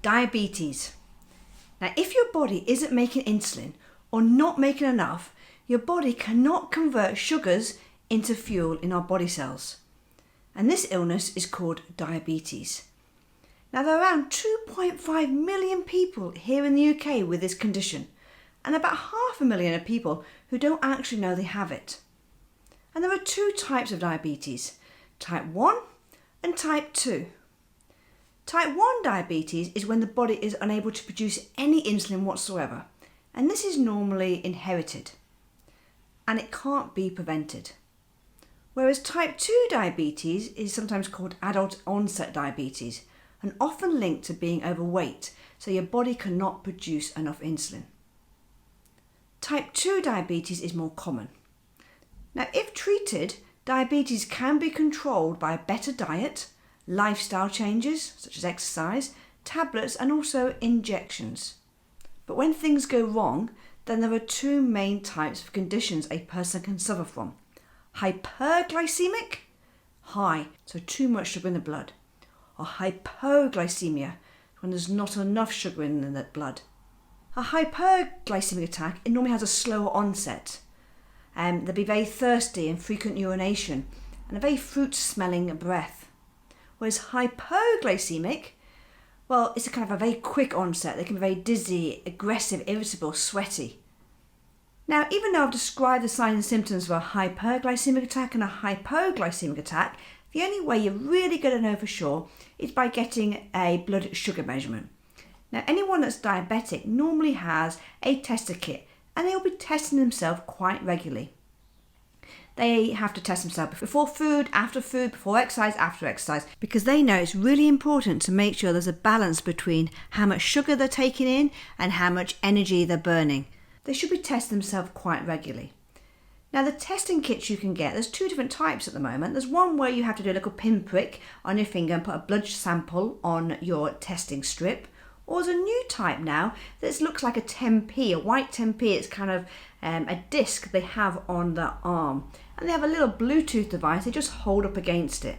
Diabetes. Now, if your body isn't making insulin or not making enough, your body cannot convert sugars into fuel in our body cells. And this illness is called diabetes. Now, there are around 2.5 million people here in the UK with this condition, and about 500,000 of people who don't actually know they have it. And there are two types of diabetes, type 1 and type 2. Type 1 diabetes is when the body is unable to produce any insulin whatsoever, and this is normally inherited, and it can't be prevented. Whereas type 2 diabetes is sometimes called adult onset diabetes, and often linked to being overweight, so your body cannot produce enough insulin. Type 2 diabetes is more common. Now, if treated, diabetes can be controlled by a better diet, lifestyle changes such as exercise, tablets and also injections. But when things go wrong, then there are two main types of conditions a person can suffer from. Hyperglycemic, high, so too much sugar in the blood, or hypoglycemia, when there's not enough sugar in the blood. A hyperglycemic attack, it normally has a slower onset. They'll be very thirsty and frequent urination and a very fruit-smelling breath. Whereas hypoglycemic, well, it's a kind of a very quick onset. They can be very dizzy, aggressive, irritable, sweaty. Now, even though I've described the signs and symptoms of a hyperglycemic attack and a hypoglycemic attack, the only way you're really going to know for sure is by getting a blood sugar measurement. Now, anyone that's diabetic normally has a tester kit, and they will be testing themselves quite regularly. They have to test themselves before food, before exercise, after exercise, because they know it's really important to make sure there's a balance between how much sugar they're taking in and how much energy they're burning. They should be testing themselves quite regularly. Now, the testing kits you can get, there's two different types at the moment. There's one where you have to do a little pinprick on your finger and put a blood sample on your testing strip. Or there's a new type now that looks like a 10p, a white 10p. It's kind of a disc they have on the arm. And they have a little Bluetooth device they just hold up against it.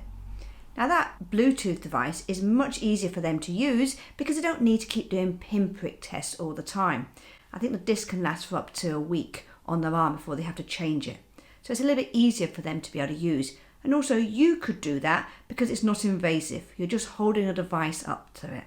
Now, that Bluetooth device is much easier for them to use because they don't need to keep doing pinprick tests all the time. I think the disc can last for up to a week on their arm before they have to change it. So it's a little bit easier for them to be able to use. And also you could do that because it's not invasive. You're just holding a device up to it.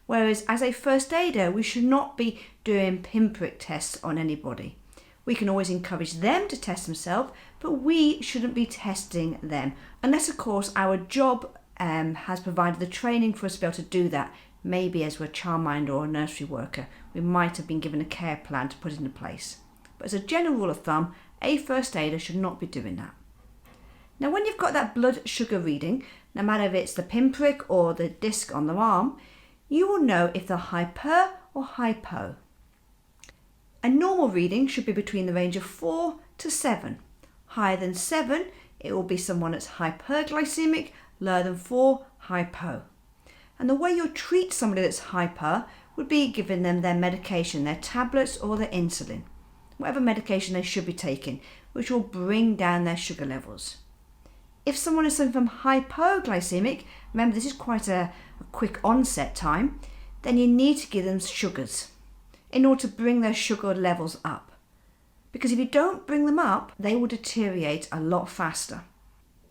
Whereas as a first aider, we should not be doing pinprick tests on anybody. We can always encourage them to test themselves, but we shouldn't be testing them. Unless, of course, our job has provided the training for us to be able to do that. Maybe as we're a childminder or a nursery worker, we might have been given a care plan to put into place. But as a general rule of thumb, a first aider should not be doing that. Now, when you've got that blood sugar reading, no matter if it's the pinprick or the disc on the arm, you will know if they're hyper or hypo. A normal reading should be between the range of 4 to 7. Higher than 7, it will be someone that's hyperglycemic, lower than 4, hypo. And the way you'll treat somebody that's hyper would be giving them their medication, their tablets or their insulin, whatever medication they should be taking, which will bring down their sugar levels. If someone is suffering from hypoglycemic, remember this is quite a quick onset time, then you need to give them sugars in order to bring their sugar levels up. Because if you don't bring them up, they will deteriorate a lot faster.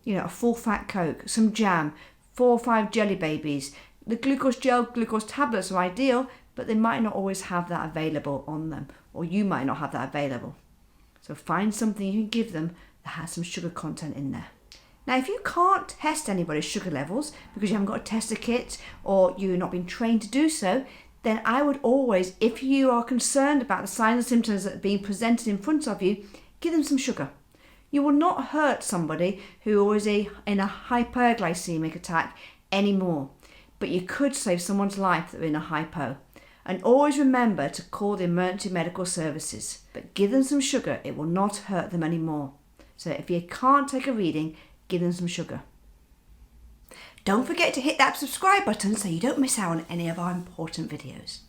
You know, a full fat Coke, some jam, 4 or 5 jelly babies. The glucose gel, glucose tablets are ideal, but they might not always have that available on them, or you might not have that available. So find something you can give them that has some sugar content in there. Now, if you can't test anybody's sugar levels because you haven't got a tester kit or you've not been trained to do so, then I would always, if you are concerned about the signs and symptoms that are being presented in front of you, give them some sugar. You will not hurt somebody who is in a hyperglycemic attack anymore, but you could save someone's life that are in a hypo. And always remember to call the emergency medical services, but give them some sugar. It will not hurt them anymore. So if you can't take a reading, give them some sugar. Don't forget to hit that subscribe button so you don't miss out on any of our important videos.